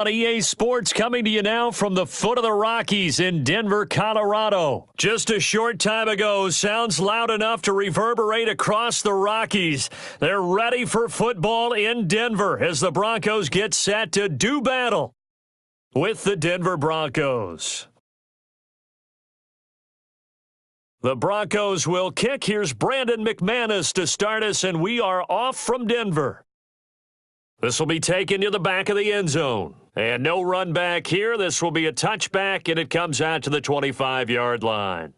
On EA Sports, coming to you now from the foot of the Rockies in Denver, Colorado. Just a short time ago, sounds loud enough to reverberate across the Rockies. They're ready for football in Denver as the Broncos get set to do battle with the Denver Broncos. The Broncos will kick. Here's Brandon McManus to start us, and we are off from Denver. This will be taken to the back of the end zone. And no run back here. This will be a touchback, and it comes out to the 25-yard line.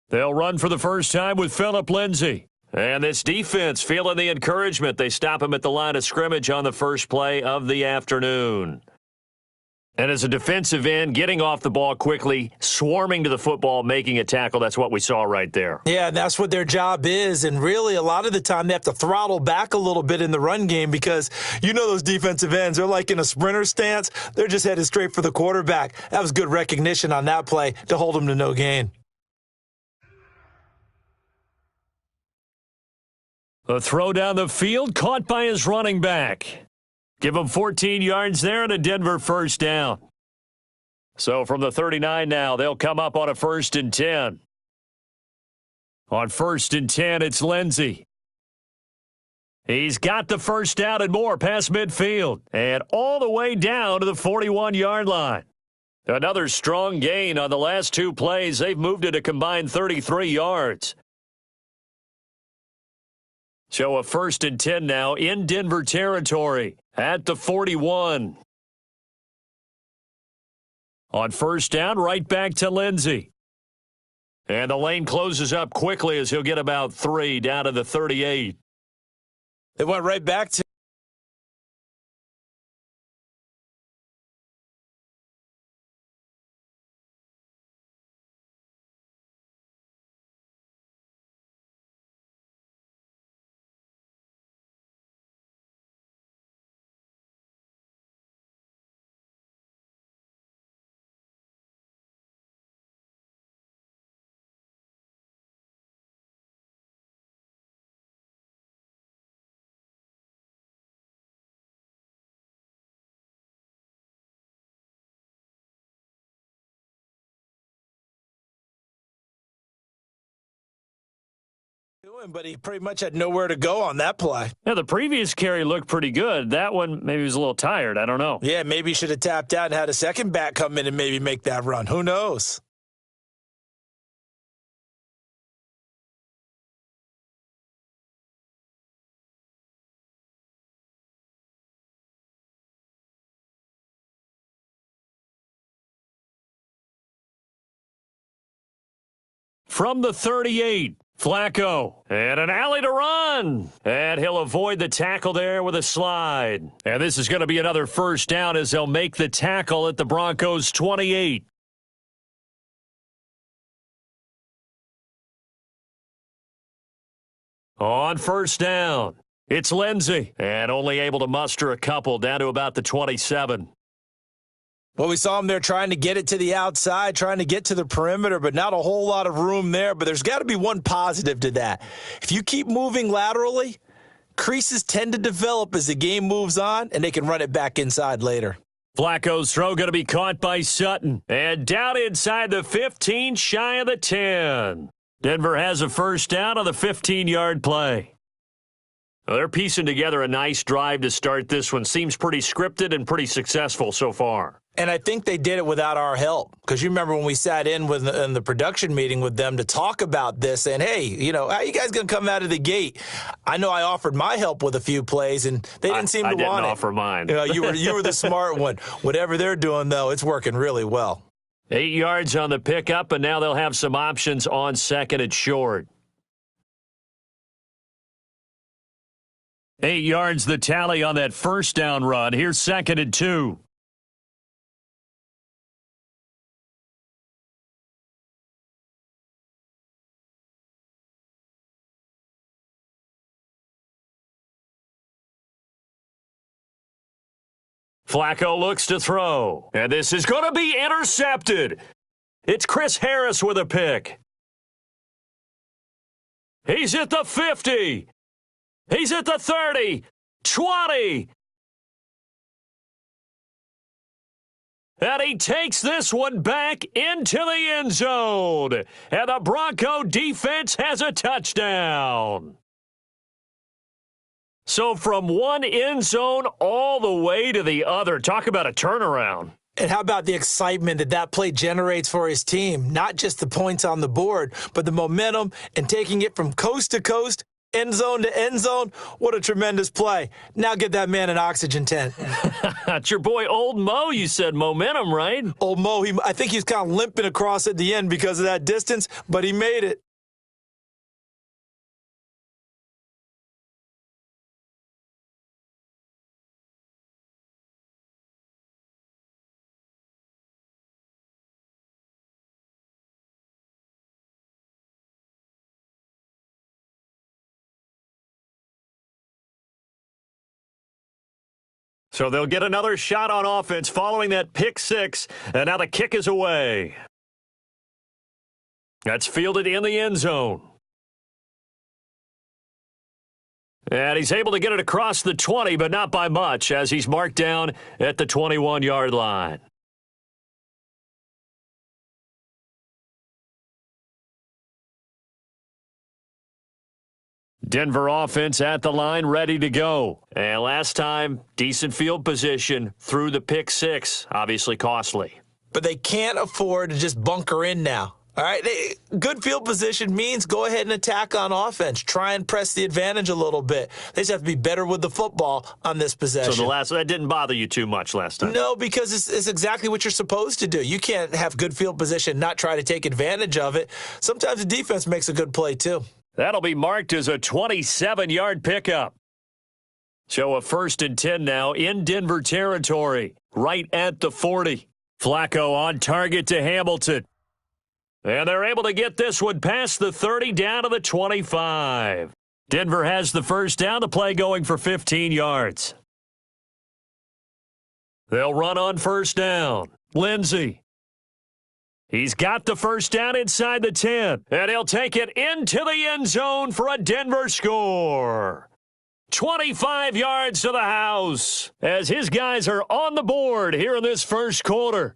They'll run for the first time with Phillip Lindsay. And this defense feeling the encouragement. They stop him at the line of scrimmage on the first play of the afternoon. And as a defensive end, getting off the ball quickly, swarming to the football, making a tackle, that's what we saw right there. Yeah, that's what their job is. And really, a lot of the time, they have to throttle back a little bit in the run game because you know those defensive ends, they're like in a sprinter stance. They're just headed straight for the quarterback. That was good recognition on that play to hold them to no gain. A throw down the field, caught by his running back. Give him 14 yards there and a Denver first down. So from the 39 now, they'll come up on a 1st and 10. On 1st and 10, it's Lindsay. He's got the first down and more past midfield and all the way down to the 41-yard line. Another strong gain on the last two plays. They've moved it a combined 33 yards. So a 1st and 10 now in Denver territory at the 41. On first down, right back to Lindsay. And the lane closes up quickly as he'll get about 3 down to the 38. They went right back to but he pretty much had nowhere to go on that play. Yeah, the previous carry looked pretty good. That one, maybe he was a little tired. I don't know. Yeah, maybe he should have tapped out and had a second back come in and maybe make that run. Who knows? From the 38, Flacco, and an alley to run. And he'll avoid the tackle there with a slide. And this is going to be another first down as they'll make the tackle at the Broncos' 28. On first down, it's Lindsay, and only able to muster a couple down to about the 27. Well, we saw him there trying to get it to the outside, trying to get to the perimeter, but not a whole lot of room there. But there's got to be one positive to that. If you keep moving laterally, creases tend to develop as the game moves on, and they can run it back inside later. Flacco's throw going to be caught by Sutton. And down inside the 15, shy of the 10. Denver has a first down on the 15-yard play. Well, they're piecing together a nice drive to start this one. Seems pretty scripted and pretty successful so far. And I think they did it without our help. Because you remember when we sat in the production meeting with them to talk about this and, hey, you know, how you guys going to come out of the gate? I know I offered my help with a few plays, and they didn't seem to want it. I didn't offer mine. You were the smart one. Whatever they're doing, though, it's working really well. 8 yards on the pickup, and now they'll have some options on second and short. 8 yards the tally on that first down run. Here's 2nd and 2. Flacco looks to throw, and this is going to be intercepted. It's Chris Harris with a pick. He's at the 50. He's at the 30, 20. And he takes this one back into the end zone. And the Bronco defense has a touchdown. So from one end zone all the way to the other. Talk about a turnaround. And how about the excitement that play generates for his team? Not just the points on the board, but the momentum and taking it from coast to coast, end zone to end zone. What a tremendous play. Now get that man an oxygen tent. It's your boy Old Mo, you said. Momentum, right? Old Mo, I think he's kind of limping across at the end because of that distance, but he made it. So they'll get another shot on offense following that pick six, and now the kick is away. That's fielded in the end zone. And he's able to get it across the 20, but not by much, as he's marked down at the 21-yard line. Denver offense at the line, ready to go. And last time, decent field position through the pick six. Obviously costly. But they can't afford to just bunker in now. All right, good field position means go ahead and attack on offense. Try and press the advantage a little bit. They just have to be better with the football on this possession. So that didn't bother you too much last time? No, because it's exactly what you're supposed to do. You can't have good field position, not try to take advantage of it. Sometimes the defense makes a good play too. That'll be marked as a 27-yard pickup. So a 1st and 10 now in Denver territory, right at the 40. Flacco on target to Hamilton. And they're able to get this one past the 30 down to the 25. Denver has the first down, the play going for 15 yards. They'll run on first down. Lindsey. He's got the first down inside the 10, and he'll take it into the end zone for a Denver score. 25 yards to the house as his guys are on the board here in this first quarter.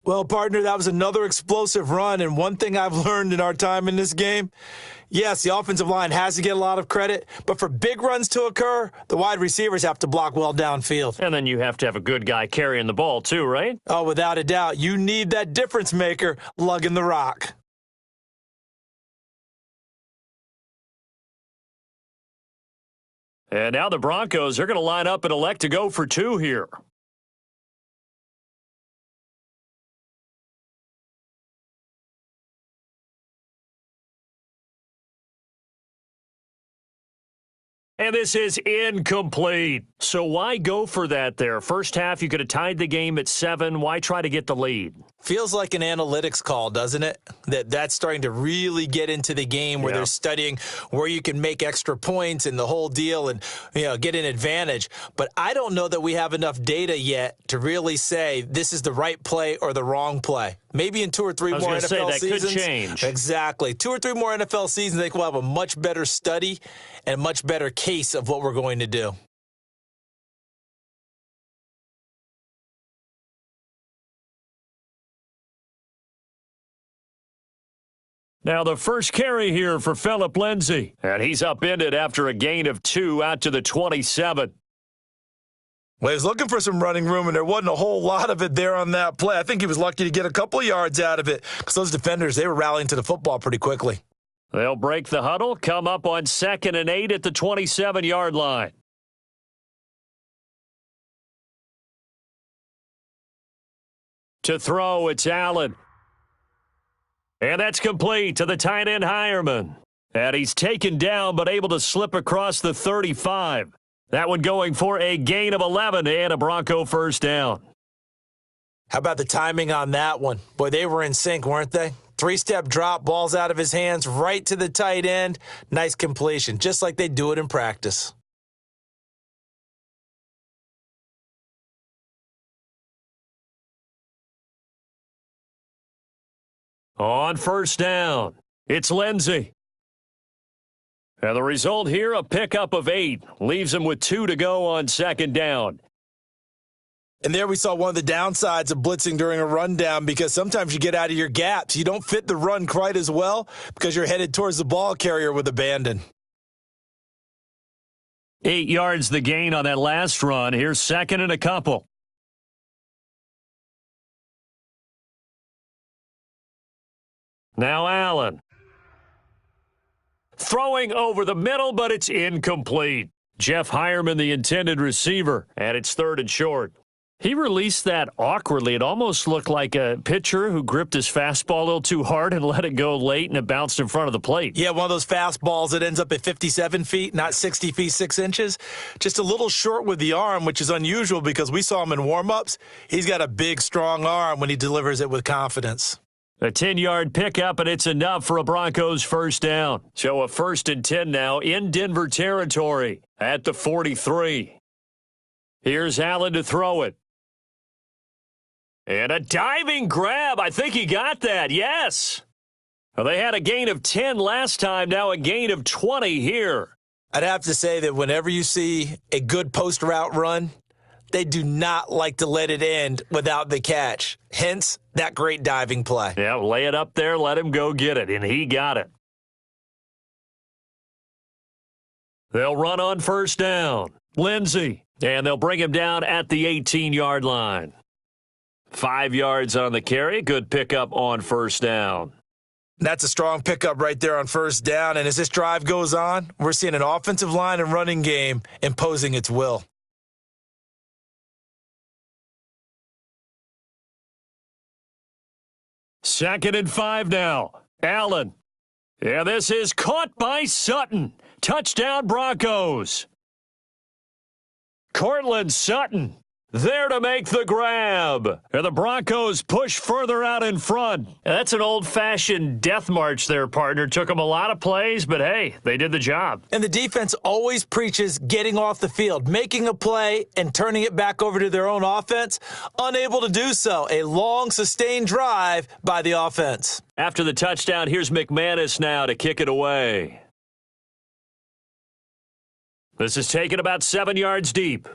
Well, partner, that was another explosive run, and one thing I've learned in our time in this game, yes, the offensive line has to get a lot of credit, but for big runs to occur, the wide receivers have to block well downfield. And then you have to have a good guy carrying the ball too, right? Oh, without a doubt. You need that difference maker lugging the rock. And now the Broncos are going to line up and elect to go for two here. And this is incomplete. So why go for that there? First half, you could have tied the game at 7. Why try to get the lead? Feels like an analytics call, doesn't it? That's starting to really get into the game where they're studying where you can make extra points and the whole deal and, get an advantage. But I don't know that we have enough data yet to really say this is the right play or the wrong play. Maybe in 2 or 3 more NFL seasons. That could change. Exactly. 2 or 3 more NFL seasons, I think we'll have a much better study and a much better case of what we're going to do. Now the first carry here for Phillip Lindsay. And he's upended after a gain of 2 out to the 27. Well, he was looking for some running room, and there wasn't a whole lot of it there on that play. I think he was lucky to get a couple of yards out of it because those defenders, they were rallying to the football pretty quickly. They'll break the huddle, come up on 2nd and 8 at the 27-yard line. To throw, it's Allen. And that's complete to the tight end Hireman. And he's taken down but able to slip across the 35. That one going for a gain of 11 and a Bronco first down. How about the timing on that one? Boy, they were in sync, weren't they? 3-step drop, balls out of his hands, right to the tight end. Nice completion, just like they do it in practice. On first down, it's Lindsey. And the result here, a pickup of 8. Leaves him with 2 to go on second down. And there we saw one of the downsides of blitzing during a rundown, because sometimes you get out of your gaps. You don't fit the run quite as well because you're headed towards the ball carrier with abandon. 8 yards the gain on that last run. Here's second and a couple. Now Allen. Throwing over the middle, but it's incomplete. Jeff Hireman, the intended receiver, and it's third and short. He released that awkwardly. It almost looked like a pitcher who gripped his fastball a little too hard and let it go late, and it bounced in front of the plate. Yeah, one of those fastballs that ends up at 57 feet, not 60 feet, 6 inches. Just a little short with the arm, which is unusual because we saw him in warm-ups. He's got a big, strong arm when he delivers it with confidence. A 10-yard pickup, and it's enough for a Broncos first down. So a 1st and 10 now in Denver territory at the 43. Here's Allen to throw it. And a diving grab. I think he got that. Yes. Well, they had a gain of 10 last time. Now a gain of 20 here. I'd have to say that whenever you see a good post route run, they do not like to let it end without the catch. Hence, that great diving play. Yeah, lay it up there, let him go get it, and he got it. They'll run on first down. Lindsey, and they'll bring him down at the 18-yard line. 5 yards on the carry. Good pickup on first down. That's a strong pickup right there on first down. And as this drive goes on, we're seeing an offensive line and running game imposing its will. Second and 5 now. Allen. Yeah, this is caught by Sutton. Touchdown Broncos. Cortland Sutton there to make the grab. And the Broncos push further out in front. And that's an old-fashioned death march there, partner. Took them a lot of plays, but hey, they did the job. And the defense always preaches getting off the field, making a play and turning it back over to their own offense. Unable to do so. A long, sustained drive by the offense. After the touchdown, here's McManus now to kick it away. This is taken about 7 yards deep.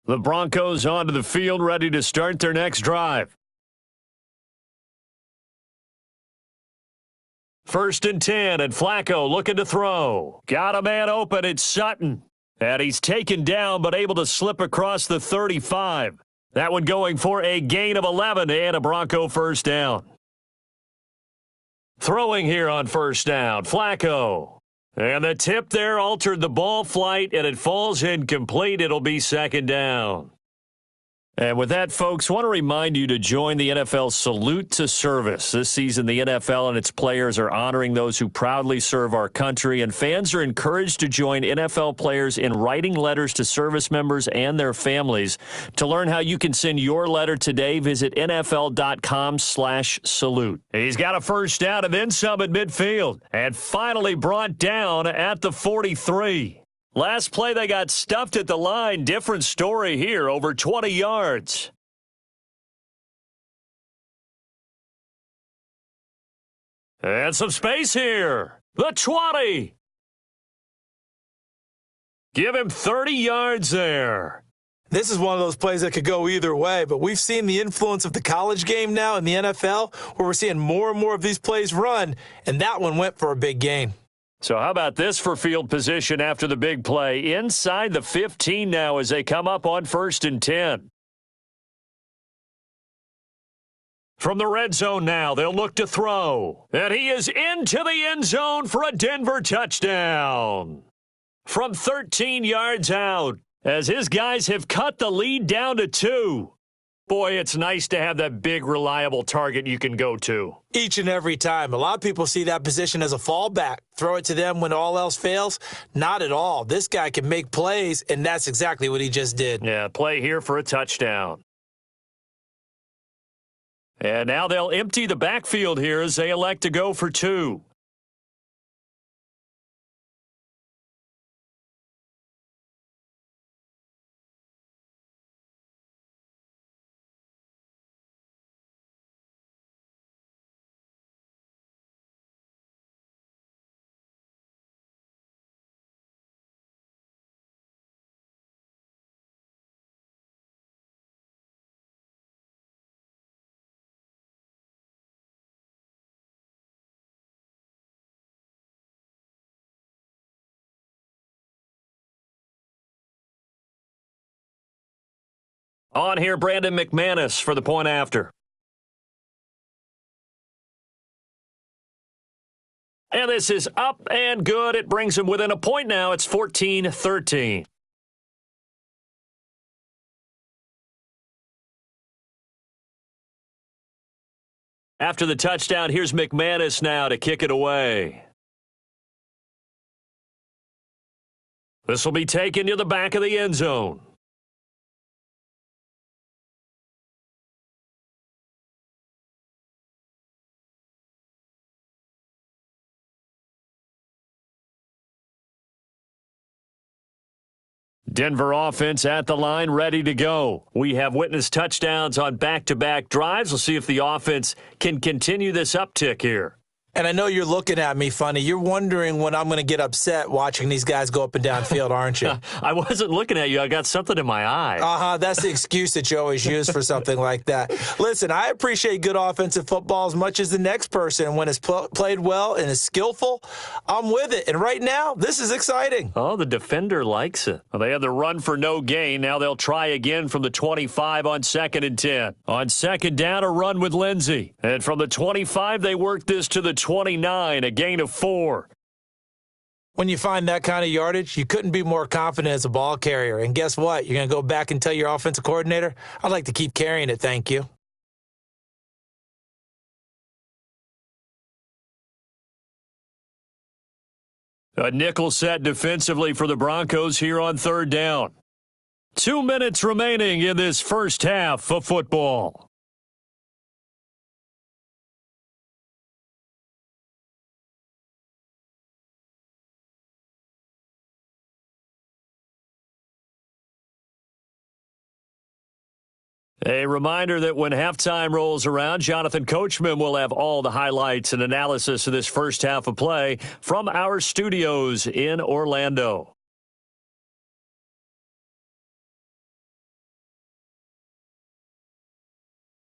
The Broncos onto the field, ready to start their next drive. 1st and 10, and Flacco looking to throw. Got a man open, it's Sutton. And he's taken down, but able to slip across the 35. That one going for a gain of 11 and a Bronco first down. Throwing here on first down, Flacco. And the tip there altered the ball flight, and it falls incomplete. It'll be second down. And with that, folks, I want to remind you to join the NFL Salute to Service. This season, the NFL and its players are honoring those who proudly serve our country, and fans are encouraged to join NFL players in writing letters to service members and their families. To learn how you can send your letter today, visit NFL.com/salute. He's got a first down and then some at midfield, and finally brought down at the 43. Last play, they got stuffed at the line. Different story here, over 20 yards. And some space here. The 20. Give him 30 yards there. This is one of those plays that could go either way, but we've seen the influence of the college game now in the NFL, where we're seeing more and more of these plays run, and that one went for a big gain. So how about this for field position after the big play? Inside the 15 now as they come up on 1st and 10. From the red zone now, they'll look to throw. And he is into the end zone for a Denver touchdown. From 13 yards out, as his guys have cut the lead down to 2. Boy, it's nice to have that big, reliable target you can go to. Each and every time. A lot of people see that position as a fallback. Throw it to them when all else fails. Not at all. This guy can make plays, and that's exactly what he just did. Yeah, play here for a touchdown. And now they'll empty the backfield here as they elect to go for two. On here, Brandon McManus for the point after. And this is up and good. It brings them within a point now. It's 14-13. After the touchdown, here's McManus now to kick it away. This will be taken to the back of the end zone. Denver offense at the line, ready to go. We have witnessed touchdowns on back-to-back drives. We'll see if the offense can continue this uptick here. And I know you're looking at me funny. You're wondering when I'm going to get upset watching these guys go up and down field, aren't you? I wasn't looking at you. I got something in my eye. That's the excuse that you always use for something like that. Listen, I appreciate good offensive football as much as the next person. When it's played well and is skillful, I'm with it. And right now, this is exciting. Oh, the defender likes it. Well, they had the run for no gain. Now they'll try again from the 25 on 2nd and 10. On 2nd down, a run with Lindsey. And from the 25, they work this to the 29, a gain of 4. When you find that kind of yardage, you couldn't be more confident as a ball carrier. And guess what? You're going to go back and tell your offensive coordinator, I'd like to keep carrying it, thank you. A nickel set defensively for the Broncos here on 3rd down. 2 minutes remaining in this first half of football. A reminder that when halftime rolls around, Jonathan Coachman will have all the highlights and analysis of this first half of play from our studios in Orlando.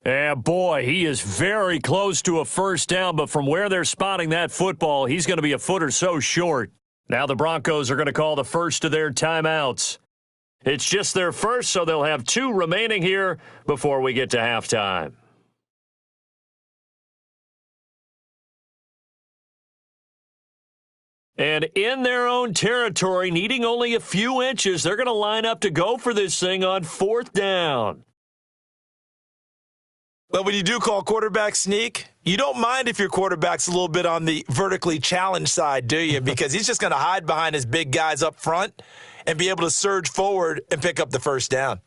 And boy, he is very close to a first down, but from where they're spotting that football, he's going to be a foot or so short. Now the Broncos are going to call the first of their timeouts. It's just their first, so they'll have 2 remaining here before we get to halftime. And in their own territory, needing only a few inches, they're going to line up to go for this thing on 4th down. But when you do call quarterback sneak, you don't mind if your quarterback's a little bit on the vertically challenged side, do you? Because he's just going to hide behind his big guys up front and be able to surge forward and pick up the first down.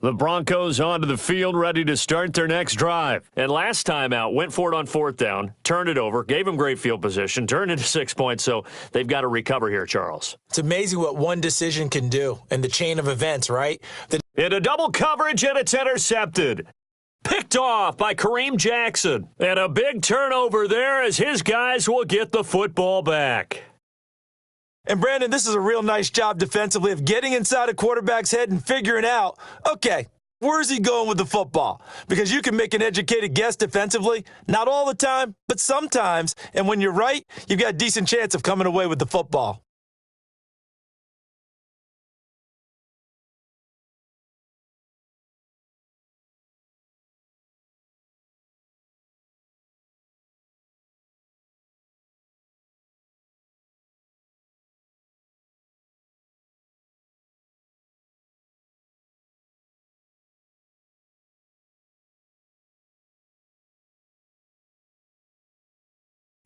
The Broncos onto the field, ready to start their next drive. And last time out, went for it on 4th down, turned it over, gave them great field position, turned into 6 points, so they've got to recover here, Charles. It's amazing what one decision can do in the chain of events, right? In a double coverage, and it's intercepted. Picked off by Kareem Jackson. And a big turnover there as his guys will get the football back. And, Brandon, this is a real nice job defensively of getting inside a quarterback's head and figuring out, okay, where's he going with the football? Because you can make an educated guess defensively, not all the time, but sometimes. And when you're right, you've got a decent chance of coming away with the football.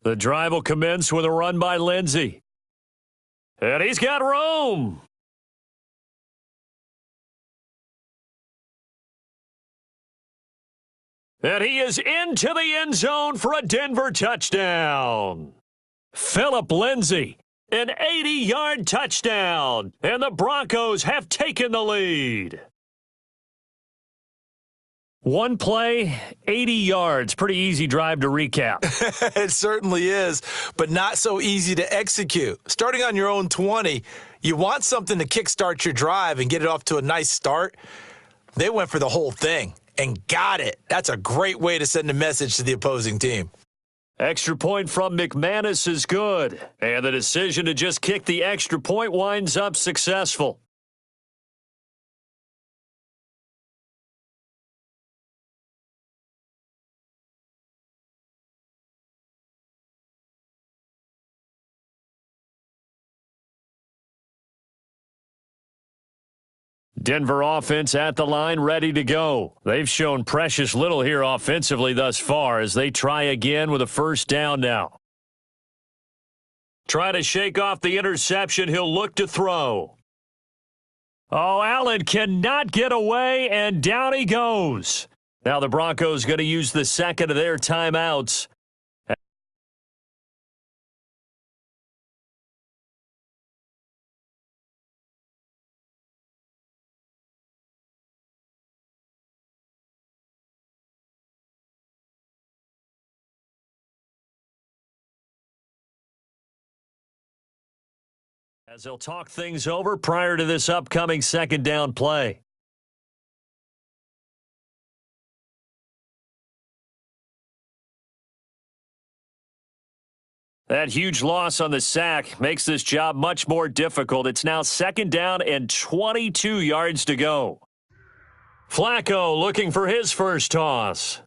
The drive will commence with a run by Lindsey. And he's got room. And he is into the end zone for a Denver touchdown. Phillip Lindsay, an 80-yard touchdown, and the Broncos have taken the lead. One play, 80 yards. Pretty easy drive to recap. It certainly is, but not so easy to execute. Starting on your own 20, you want something to kickstart your drive and get it off to a nice start. They went for the whole thing and got it. That's a great way to send a message to the opposing team. Extra point from McManus is good, and the decision to just kick the extra point winds up successful. Denver offense at the line, ready to go. They've shown precious little here offensively thus far as they try again with a first down now. Try to shake off the interception. He'll look to throw. Oh, Allen cannot get away, and down he goes. Now the Broncos going to use the second of their timeouts. As they'll talk things over prior to this upcoming second down play. That huge loss on the sack makes this job much more difficult. It's now second down and 22 yards to go. Flacco looking for his first toss.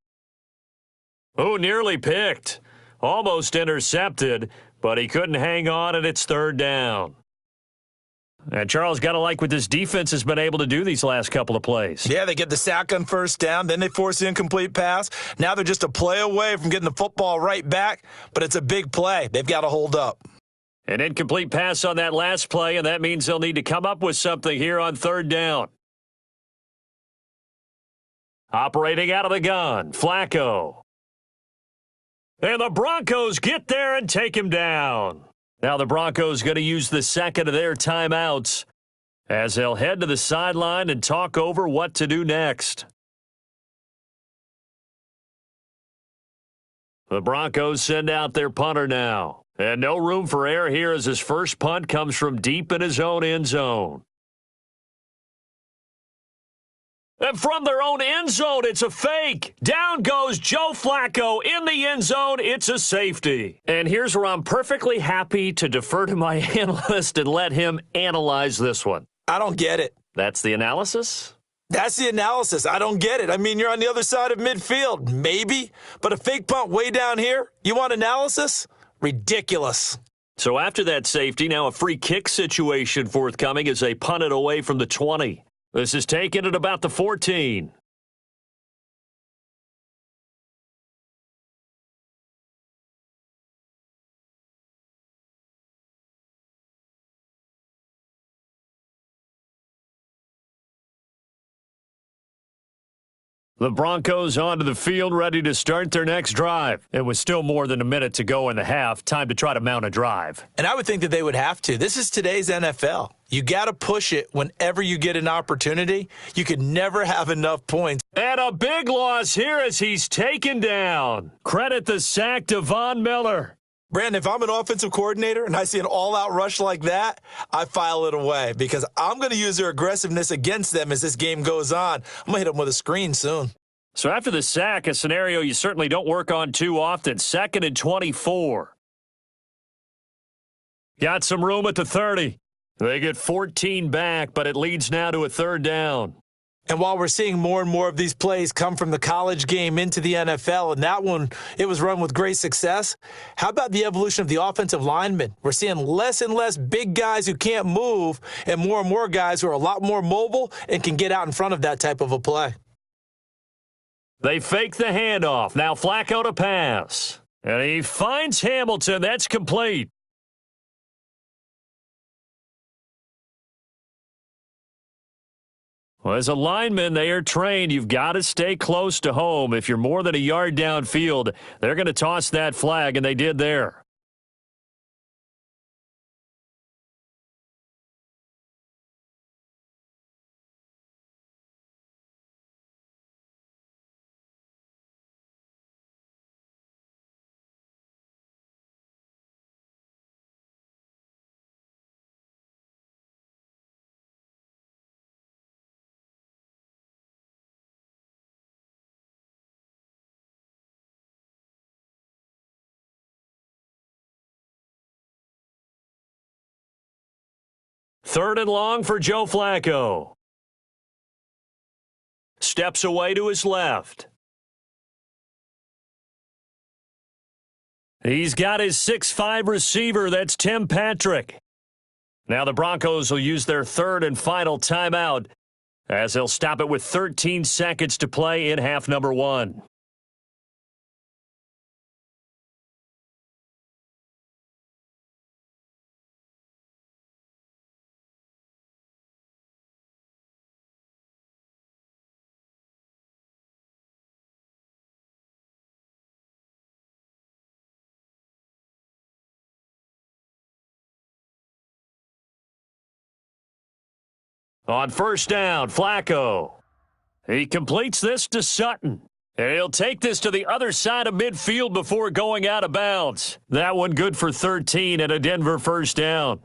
Oh, nearly picked. Almost intercepted, but he couldn't hang on, and it's third down. And Charles, got to like what this defense has been able to do these last couple of plays. Yeah, they get the sack on first down, then they force the incomplete pass. Now they're just a play away from getting the football right back, but it's a big play. They've got to hold up. An incomplete pass on that last play, and that means they'll need to come up with something here on third down. Operating out of the gun, Flacco. And the Broncos get there and take him down. Now the Broncos going to use the second of their timeouts as they'll head to the sideline and talk over what to do next. The Broncos send out their punter now. And no room for error here as his first punt comes from deep in his own end zone. And from their own end zone, it's a fake. Down goes Joe Flacco in the end zone. It's a safety. And here's where I'm perfectly happy to defer to my analyst and let him analyze this one. I don't get it. That's the analysis? That's the analysis. I don't get it. I mean, you're on the other side of midfield, maybe, but a fake punt way down here? You want analysis? Ridiculous. So after that safety, now a free kick situation forthcoming as they punt it away from the 20. This is taken at about the 14. The Broncos onto the field, ready to start their next drive. It was still more than a minute to go in the half. Time to try to mount a drive. And I would think that they would have to. This is today's NFL. You got to push it whenever you get an opportunity. You could never have enough points. And a big loss here as he's taken down. Credit the sack to Von Miller. Brandon, if I'm an offensive coordinator and I see an all-out rush like that, I file it away because I'm going to use their aggressiveness against them as this game goes on. I'm going to hit them with a screen soon. So after the sack, a scenario you certainly don't work on too often. Second and 24. Got some room at the 30. They get 14 back, but it leads now to a third down. And while we're seeing more and more of these plays come from the college game into the NFL, and that one, it was run with great success, how about the evolution of the offensive linemen? We're seeing less and less big guys who can't move and more guys who are a lot more mobile and can get out in front of that type of a play. They fake the handoff. Now Flacco to pass. And he finds Hamilton. That's complete. Well, as a lineman, they are trained. You've got to stay close to home. If you're more than a yard downfield, they're going to toss that flag, and they did there. Third and long for Joe Flacco. Steps away to his left. He's got his 6'5" receiver. That's Tim Patrick. Now the Broncos will use their third and final timeout as they'll stop it with 13 seconds to play in half number 1. On first down, Flacco. He completes this to Sutton. And he'll take this to the other side of midfield before going out of bounds. That one good for 13 and a Denver first down.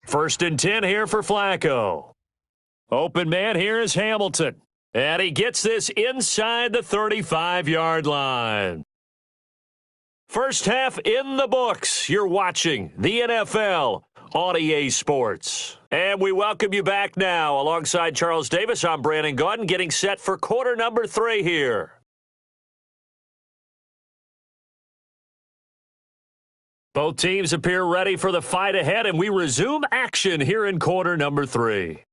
First and 10 here for Flacco. Open man here is Hamilton. And he gets this inside the 35-yard line. First half in the books. You're watching the NFL on EA Sports. And we welcome you back now. Alongside Charles Davis, I'm Brandon Gaudin, getting set for quarter number 3 here. Both teams appear ready for the fight ahead, and we resume action here in quarter number 3.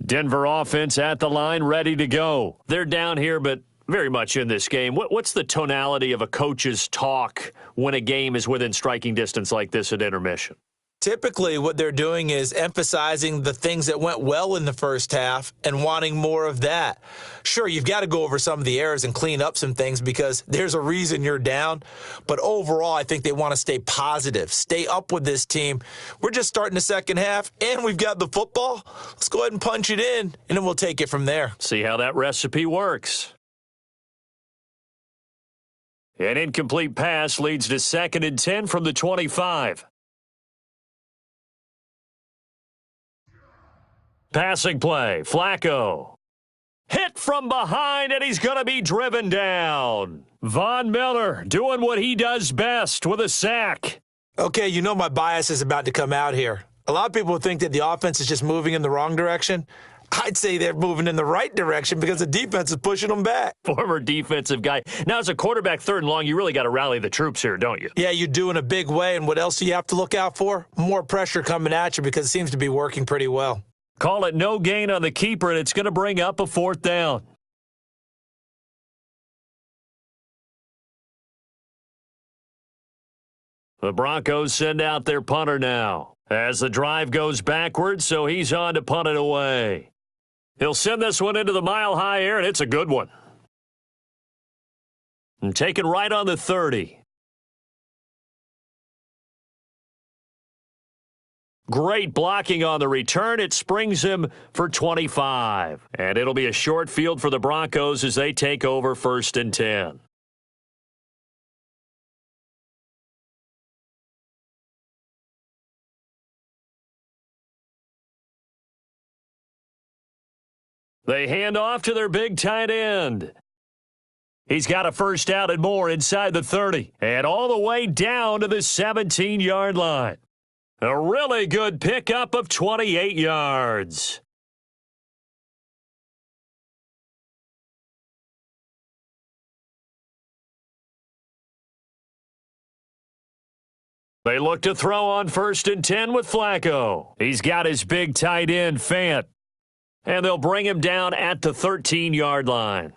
Denver offense at the line, ready to go. They're down here, but very much in this game. What's the tonality of a coach's talk when a game is within striking distance like this at intermission? Typically, what they're doing is emphasizing the things that went well in the first half and wanting more of that. Sure, you've got to go over some of the errors and clean up some things because there's a reason you're down. But overall, I think they want to stay positive, stay up with this team. We're just starting the second half, and we've got the football. Let's go ahead and punch it in, and then we'll take it from there. See how that recipe works. An incomplete pass leads to 2nd and 10 from the 25. Passing play, Flacco. Hit from behind, and he's going to be driven down. Von Miller doing what he does best with a sack. Okay, you know my bias is about to come out here. A lot of people think that the offense is just moving in the wrong direction. I'd say they're moving in the right direction because the defense is pushing them back. Former defensive guy. Now, as a quarterback 3rd and long, you really got to rally the troops here, don't you? Yeah, you do in a big way. And what else do you have to look out for? More pressure coming at you because it seems to be working pretty well. Call it no gain on the keeper, and it's going to bring up a 4th down. The Broncos send out their punter now. as the drive goes backwards, so he's on to punt it away. He'll send this one into the mile-high air, and it's a good one. And taken right on the 30. Great blocking on the return. It springs him for 25. And it'll be a short field for the Broncos as they take over 1st and 10. They hand off to their big tight end. He's got a first down and more inside the 30 and all the way down to the 17-yard line. A really good pickup of 28 yards. They look to throw on 1st and 10 with Flacco. He's got his big tight end, Fant. And they'll bring him down at the 13-yard line.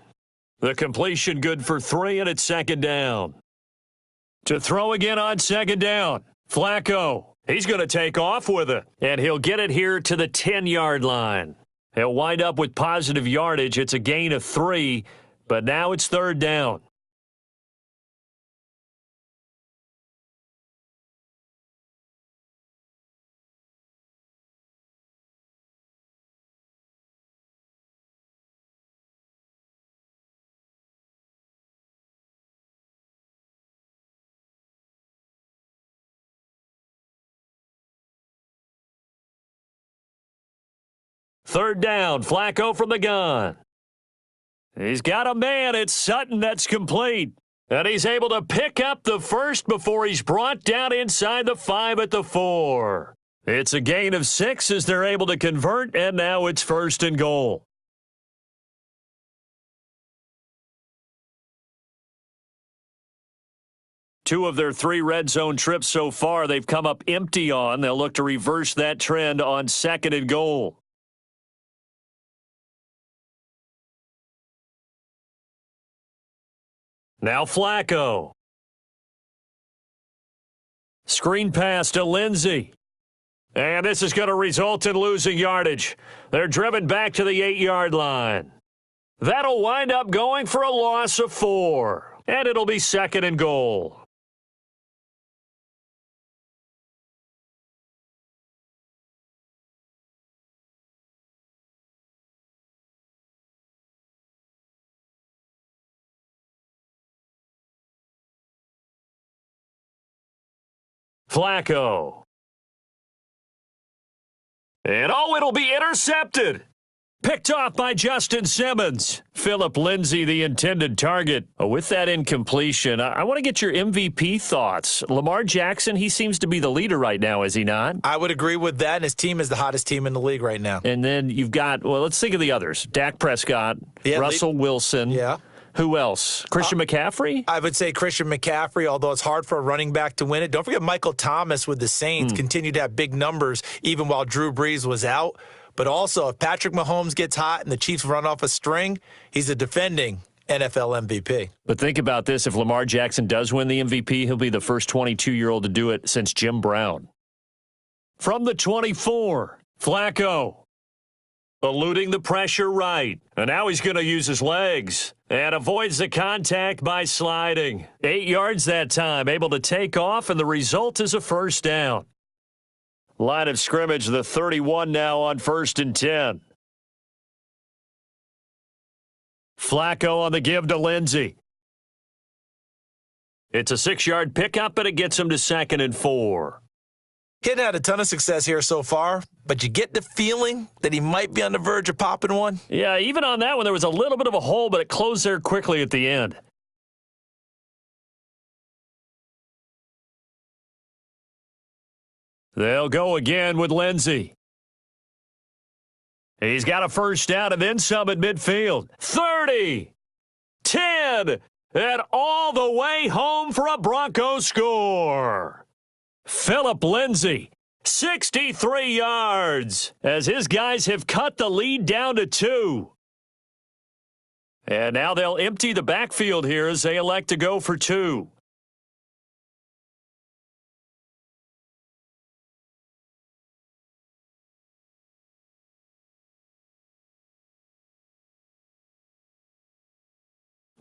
The completion good for 3, and it's 2nd down. To throw again on 2nd down, Flacco. He's going to take off with it, and he'll get it here to the 10-yard line. He'll wind up with positive yardage. It's a gain of 3, but now it's 3rd down. Third down, Flacco from the gun. He's got a man. It's Sutton that's complete. And he's able to pick up the first before he's brought down inside the 5 at the 4. It's a gain of 6 as they're able to convert, and now it's 1st and goal. Two of their 3 red zone trips so far, they've come up empty on. They'll look to reverse that trend on 2nd and goal. Now Flacco. Screen pass to Lindsey. And this is going to result in losing yardage. They're driven back to the 8-yard line. That'll wind up going for a loss of 4. And it'll be 2nd and goal. Flacco. And it'll be intercepted. Picked off by Justin Simmons. Philip Lindsay, the intended target. With that incompletion, I want to get your MVP thoughts. Lamar Jackson, he seems to be the leader right now, is he not? I would agree with that, and his team is the hottest team in the league right now. And then you've got, let's think of the others. Dak Prescott, Russell Wilson. Yeah. Who else? Christian McCaffrey? I would say Christian McCaffrey, although it's hard for a running back to win it. Don't forget Michael Thomas with the Saints continued to have big numbers even while Drew Brees was out. But also, if Patrick Mahomes gets hot and the Chiefs run off a string, he's a defending NFL MVP. But think about this. If Lamar Jackson does win the MVP, he'll be the first 22-year-old to do it since Jim Brown. From the 24, Flacco. Eluding the pressure right. And now he's going to use his legs. And avoids the contact by sliding. 8 yards that time. Able to take off, and the result is a first down. Line of scrimmage, the 31 now on 1st and 10. Flacco on the give to Lindsey. It's a 6-yard pickup, and it gets him to 2nd and 4. He had a ton of success here so far, but you get the feeling that he might be on the verge of popping one. Yeah, even on that one, there was a little bit of a hole, but it closed there quickly at the end. They'll go again with Lindsey. He's got a first down and then some at midfield. 30, 10, and all the way home for a Broncos score. Philip Lindsay, 63 yards, as his guys have cut the lead down to 2. And now they'll empty the backfield here as they elect to go for 2.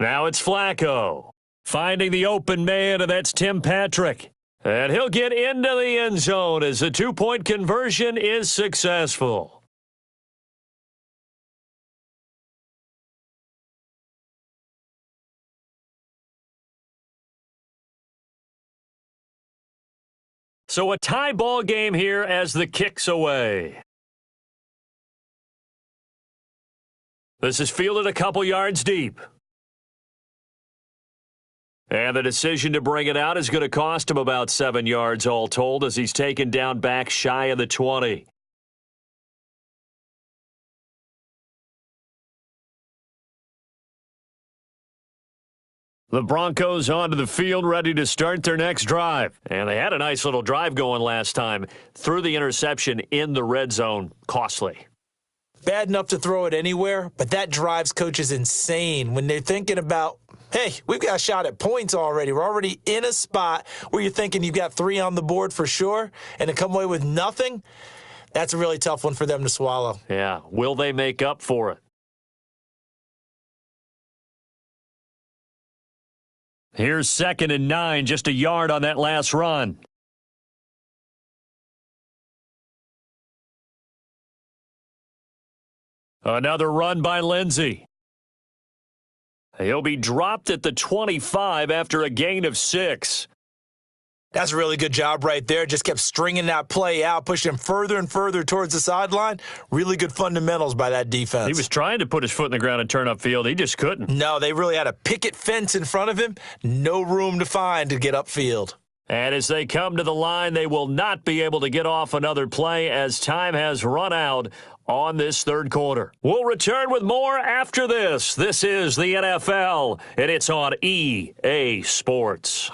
Now it's Flacco. Finding the open man, and that's Tim Patrick. And he'll get into the end zone as the two-point conversion is successful. So a tie ball game here as the kick's away. This is fielded a couple yards deep. And the decision to bring it out is going to cost him about 7 yards all told as he's taken down back shy of the 20. The Broncos onto the field, ready to start their next drive. And they had a nice little drive going last time. Threw the interception in the red zone. Costly. Bad enough to throw it anywhere, but that drives coaches insane when they're thinking about, hey, we've got a shot at points already. We're already in a spot where you're thinking you've got 3 on the board for sure, and to come away with nothing, that's a really tough one for them to swallow. Yeah. Will they make up for it? Here's 2nd and 9, just a yard on that last run. Another run by Lindsey. He'll be dropped at the 25 after a gain of 6. That's a really good job right there. Just kept stringing that play out, pushing him further and further towards the sideline. Really good fundamentals by that defense. He was trying to put his foot in the ground and turn upfield. He just couldn't. No, they really had a picket fence in front of him. No room to find to get upfield. And as they come to the line, they will not be able to get off another play as time has run out on this third quarter. We'll return with more after this. This is the NFL, and it's on EA Sports.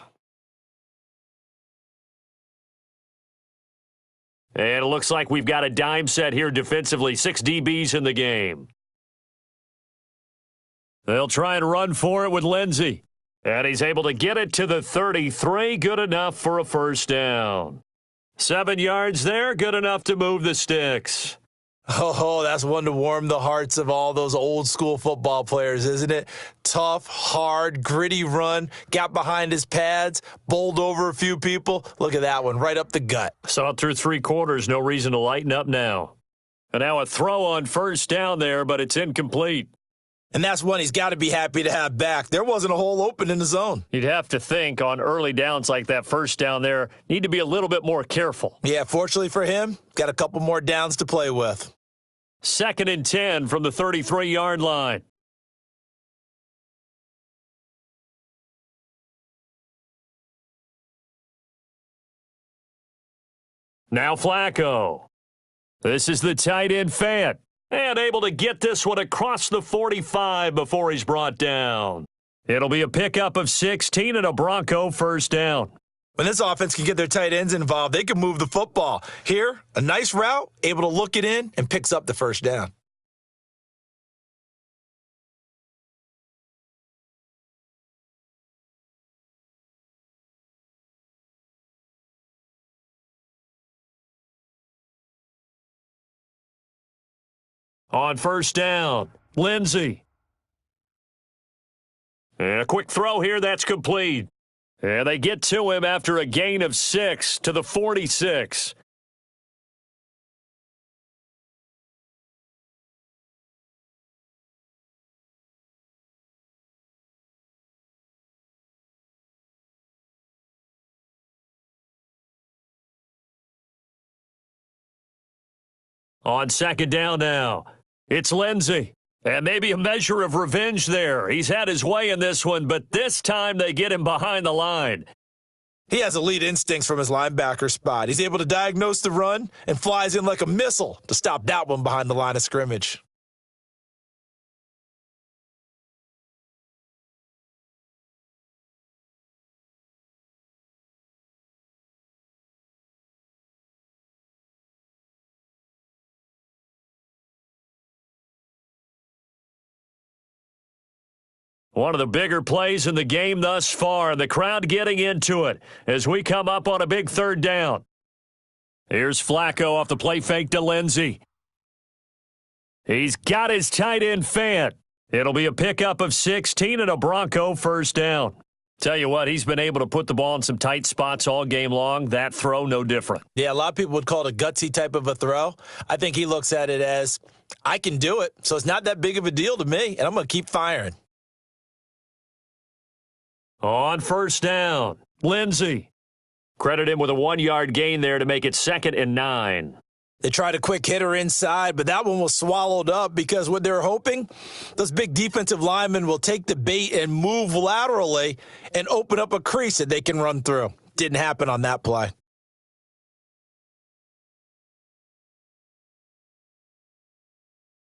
And it looks like we've got a dime set here defensively. 6 DBs in the game. They'll try and run for it with Lindsey. And he's able to get it to the 33. Good enough for a first down. 7 yards there. Good enough to move the sticks. Oh, that's one to warm the hearts of all those old school football players, isn't it? Tough, hard, gritty run. Got behind his pads, bowled over a few people. Look at that one, right up the gut. Saw it through 3 quarters. No reason to lighten up now. And now a throw on first down there, but it's incomplete. And that's one he's got to be happy to have back. There wasn't a hole open in the zone. You'd have to think on early downs like that first down there, need to be a little bit more careful. Yeah, fortunately for him, got a couple more downs to play with. 2nd and 10 from the 33-yard line. Now Flacco. This is the tight end Fant. And able to get this one across the 45 before he's brought down. It'll be a pickup of 16 and a Bronco first down. When this offense can get their tight ends involved, they can move the football. Here, a nice route, able to look it in, and picks up the first down. On first down, Lindsey. And a quick throw here, that's complete. And they get to him after a gain of 6 to the 46. On 2nd down now, it's Lindsey. And maybe a measure of revenge there. He's had his way in this one, but this time they get him behind the line. He has elite instincts from his linebacker spot. He's able to diagnose the run and flies in like a missile to stop that one behind the line of scrimmage. One of the bigger plays in the game thus far, and the crowd getting into it as we come up on a big 3rd down. Here's Flacco off the play fake to Lindsey. He's got his tight end Fant. It'll be a pickup of 16 and a Bronco first down. Tell you what, he's been able to put the ball in some tight spots all game long. That throw, no different. Yeah, a lot of people would call it a gutsy type of a throw. I think he looks at it as, I can do it, so it's not that big of a deal to me, and I'm going to keep firing. On first down, Lindsey. Credit him with a 1-yard gain there to make it 2nd and 9. They tried a quick hitter inside, but that one was swallowed up because what they're hoping, those big defensive linemen will take the bait and move laterally and open up a crease that they can run through. Didn't happen on that play.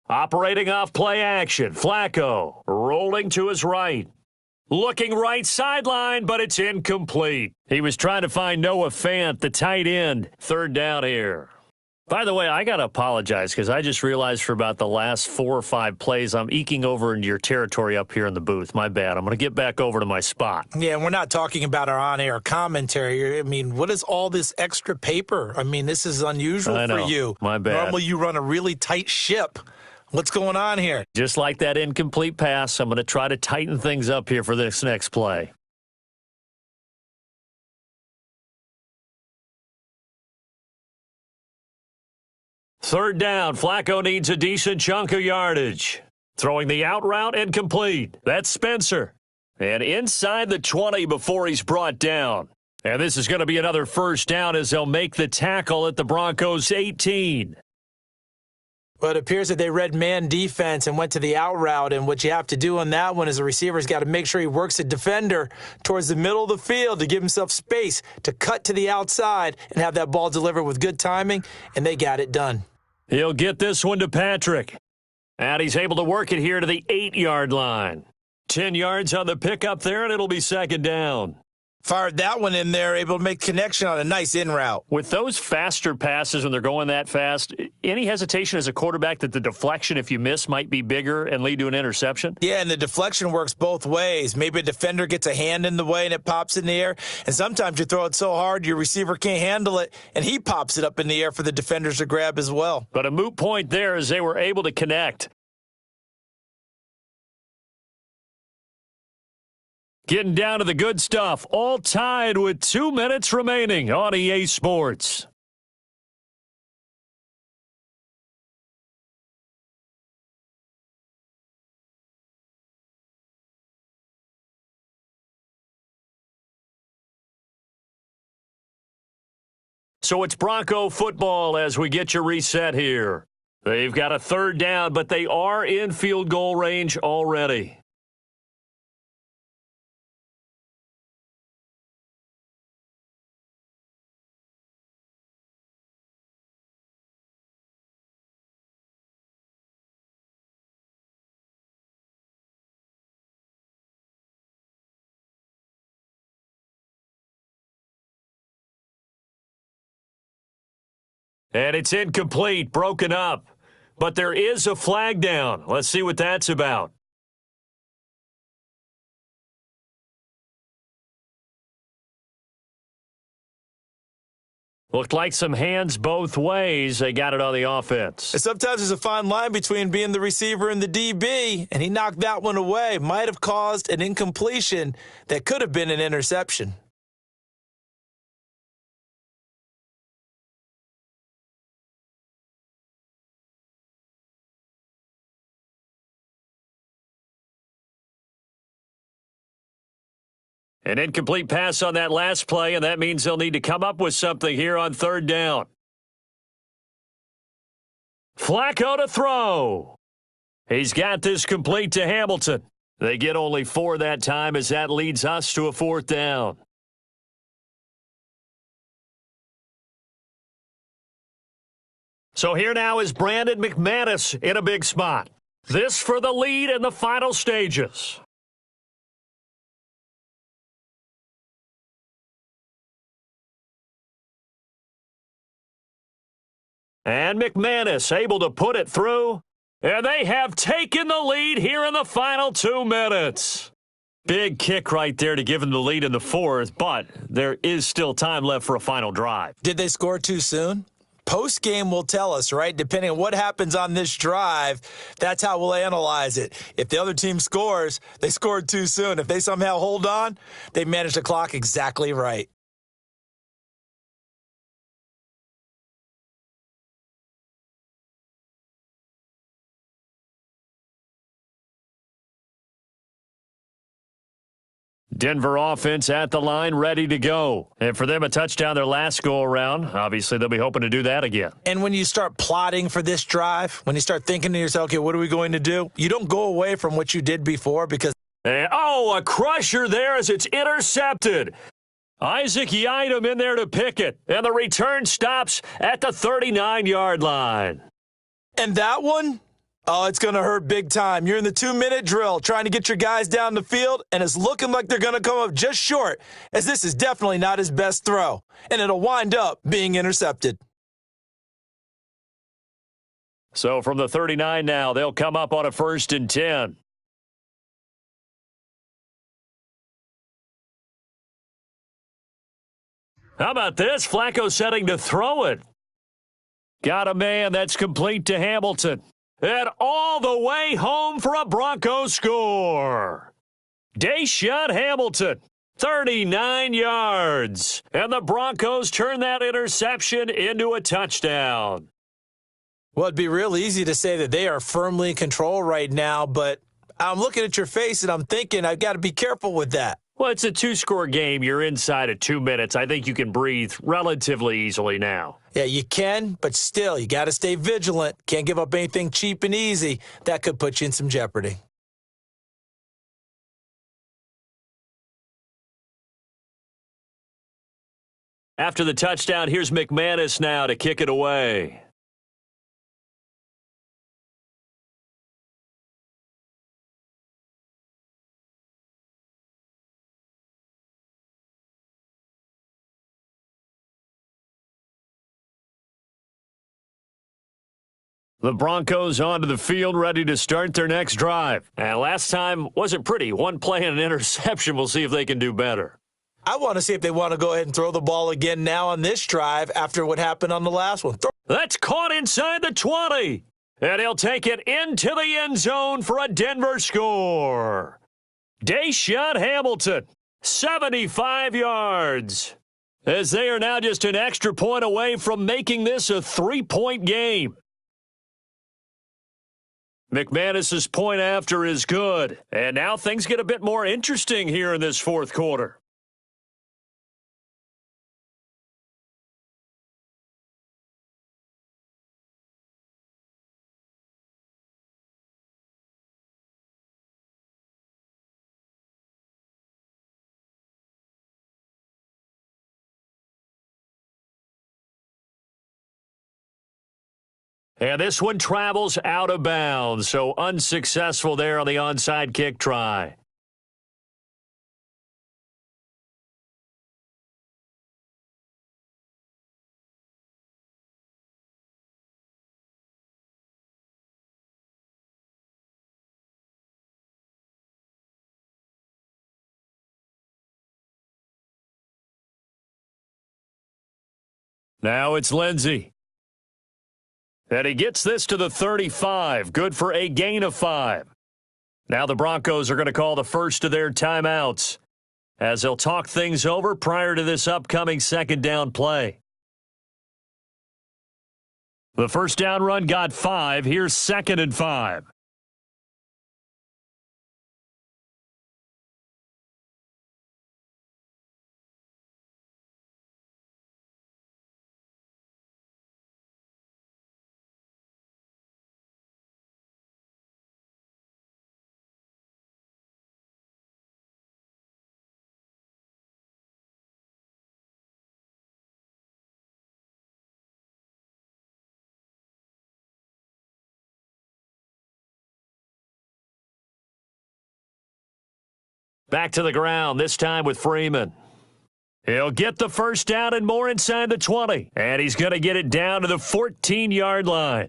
Operating off play action, Flacco rolling to his right. Looking right sideline, but it's incomplete. He was trying to find Noah Fant, the tight end. 3rd down here. By the way, I got to apologize because I just realized for about the last 4 or 5 plays, I'm eking over into your territory up here in the booth. My bad. I'm going to get back over to my spot. Yeah, and we're not talking about our on-air commentary. I mean, what is all this extra paper? I mean, this is unusual for you. My bad. Normally you run a really tight ship. What's going on here? Just like that incomplete pass, I'm going to try to tighten things up here for this next play. Third down, Flacco needs a decent chunk of yardage. Throwing the out route and complete. That's Spencer. And inside the 20 before he's brought down. And this is going to be another first down as they'll make the tackle at the Broncos' 18. Well, it appears that they read man defense and went to the out route, and what you have to do on that one is the receiver's got to make sure he works the defender towards the middle of the field to give himself space to cut to the outside and have that ball delivered with good timing, and they got it done. He'll get this one to Patrick. And he's able to work it here to the 8-yard line. 10 yards on the pickup there, and it'll be 2nd down. Fired that one in there, able to make connection on a nice in route. With those faster passes when they're going that fast, any hesitation as a quarterback that the deflection, if you miss, might be bigger and lead to an interception? Yeah, and the deflection works both ways. Maybe a defender gets a hand in the way and it pops in the air, and sometimes you throw it so hard your receiver can't handle it, and he pops it up in the air for the defenders to grab as well. But a moot point there as they were able to connect. Getting down to the good stuff, all tied with 2 minutes remaining on EA Sports. So it's Bronco football as we get your reset here. They've got a 3rd down, but they are in field goal range already. And it's incomplete, broken up. But there is a flag down. Let's see what that's about. Looked like some hands both ways. They got it on the offense. And sometimes there's a fine line between being the receiver and the DB, and he knocked that one away. Might have caused an incompletion that could have been an interception. An incomplete pass on that last play, and that means they'll need to come up with something here on 3rd down. Flacco to throw. He's got this complete to Hamilton. They get only 4 that time as that leads us to a 4th down. So here now is Brandon McManus in a big spot. This for the lead in the final stages. And McManus able to put it through. And they have taken the lead here in the final 2 minutes. Big kick right there to give them the lead in the 4th, but there is still time left for a final drive. Did they score too soon? Post-game will tell us, right? Depending on what happens on this drive, that's how we'll analyze it. If the other team scores, they scored too soon. If they somehow hold on, they managed the clock exactly right. Denver offense at the line, ready to go. And for them, a touchdown their last go-around. Obviously, they'll be hoping to do that again. And when you start plotting for this drive, when you start thinking to yourself, okay, what are we going to do? You don't go away from what you did before because... And, a crusher there as it's intercepted. Isaac Yiadom in there to pick it. And the return stops at the 39-yard line. And that one... oh, it's going to hurt big time. You're in the 2-minute drill trying to get your guys down the field, and it's looking like they're going to come up just short, as this is definitely not his best throw, and it'll wind up being intercepted. So from the 39 now, they'll come up on a 1st and 10. How about this? Flacco setting to throw it. Got a man that's complete to Hamilton. And all the way home for a Broncos score. Deshaun Hamilton, 39 yards. And the Broncos turn that interception into a touchdown. Well, it'd be real easy to say that they are firmly in control right now, but I'm looking at your face and I'm thinking I've got to be careful with that. Well, it's a 2-score game. You're inside of 2 minutes. I think you can breathe relatively easily now. Yeah, you can, but still, you got to stay vigilant. Can't give up anything cheap and easy. That could put you in some jeopardy. After the touchdown, here's McManus now to kick it away. The Broncos onto the field, ready to start their next drive. And last time wasn't pretty. One play and an interception. We'll see if they can do better. I want to see if they want to go ahead and throw the ball again now on this drive after what happened on the last one. That's caught inside the 20. And he'll take it into the end zone for a Denver score. Deshaun Hamilton, 75 yards. As they are now just an extra point away from making this a 3-point game. McManus's point after is good. And now things get a bit more interesting here in this fourth quarter. And this one travels out of bounds, so unsuccessful there on the onside kick try. Now it's Lindsey. And he gets this to the 35. Good for a gain of 5. Now the Broncos are going to call the first of their timeouts as they'll talk things over prior to this upcoming second down play. The first down run got 5. Here's 2nd and 5. Back to the ground, this time with Freeman. He'll get the first down and more inside the 20. And he's going to get it down to the 14-yard line.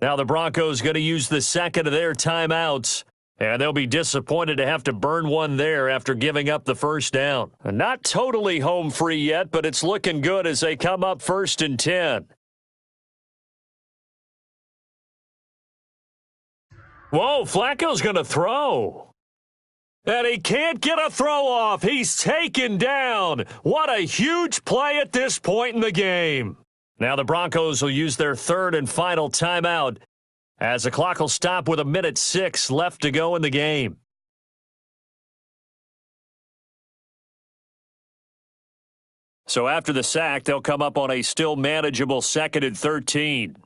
Now the Broncos going to use the second of their timeouts. And they'll be disappointed to have to burn one there after giving up the first down. Not totally home free yet, but it's looking good as they come up 1st and 10. Whoa, Flacco's going to throw. And he can't get a throw off. He's taken down. What a huge play at this point in the game. Now the Broncos will use their third and final timeout as the clock will stop with 1:06 left to go in the game. So after the sack, they'll come up on a still manageable 2nd and 13.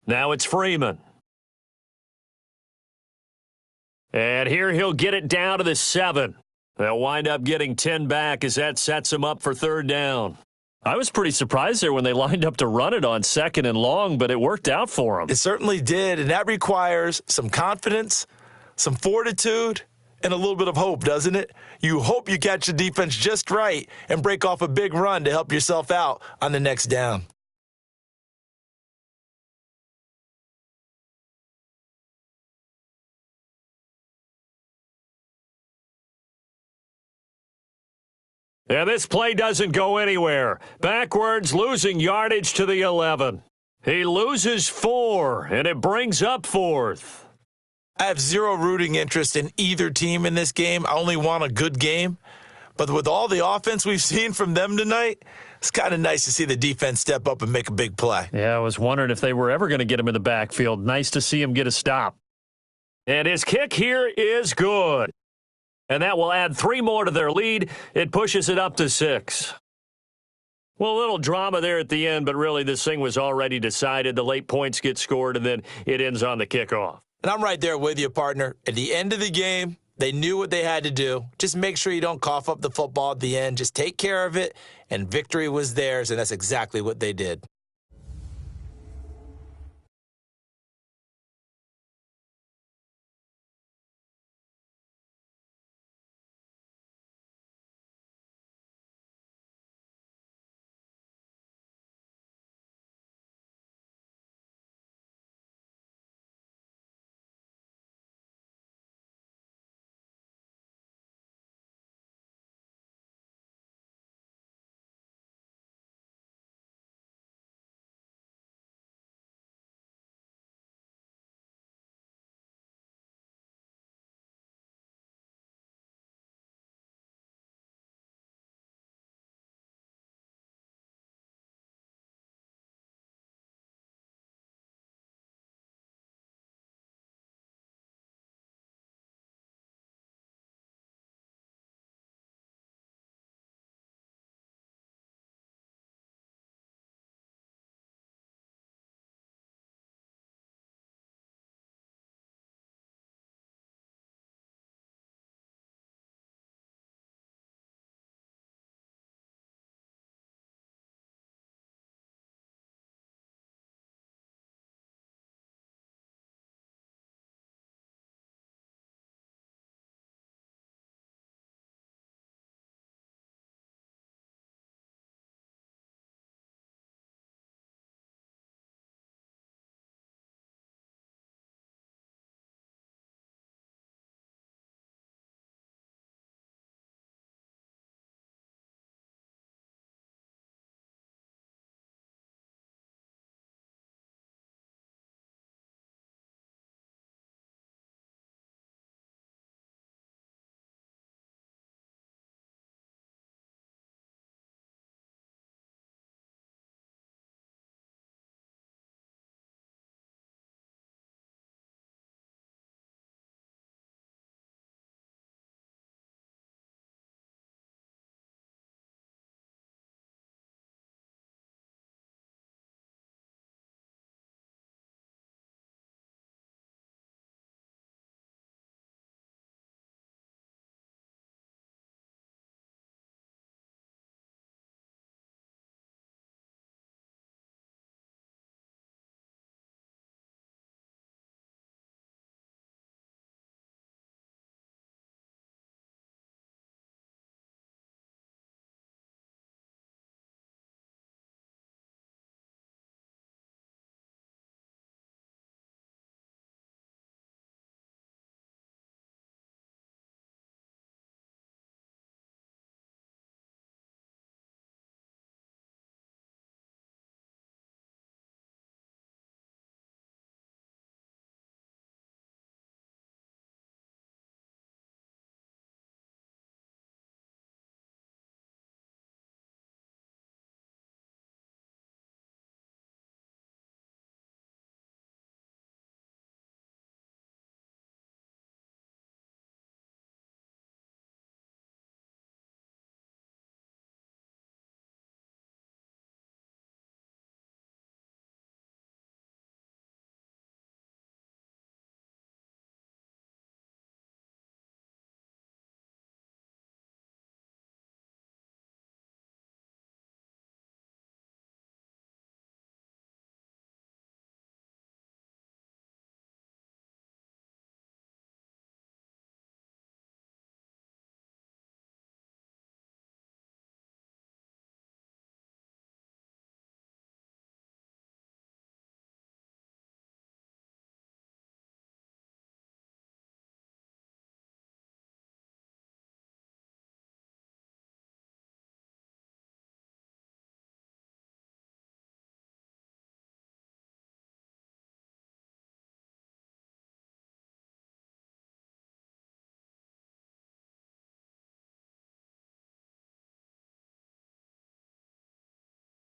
Now it's Freeman. And here he'll get it down to the 7. They'll wind up getting 10 back as that sets him up for 3rd down. I was pretty surprised there when they lined up to run it on 2nd and long, but it worked out for them. It certainly did, and that requires some confidence, some fortitude, and a little bit of hope, doesn't it? You hope you catch the defense just right and break off a big run to help yourself out on the next down. Yeah, this play doesn't go anywhere. Backwards, losing yardage to the 11. He loses 4, and it brings up 4th. I have zero rooting interest in either team in this game. I only want a good game. But with all the offense we've seen from them tonight, it's kind of nice to see the defense step up and make a big play. Yeah, I was wondering if they were ever going to get him in the backfield. Nice to see him get a stop. And his kick here is good. And that will add 3 more to their lead. It pushes it up to 6. Well, a little drama there at the end, but really this thing was already decided. The late points get scored, and then it ends on the kickoff. And I'm right there with you, partner. At the end of the game, they knew what they had to do. Just make sure you don't cough up the football at the end. Just take care of it, and victory was theirs, and that's exactly what they did.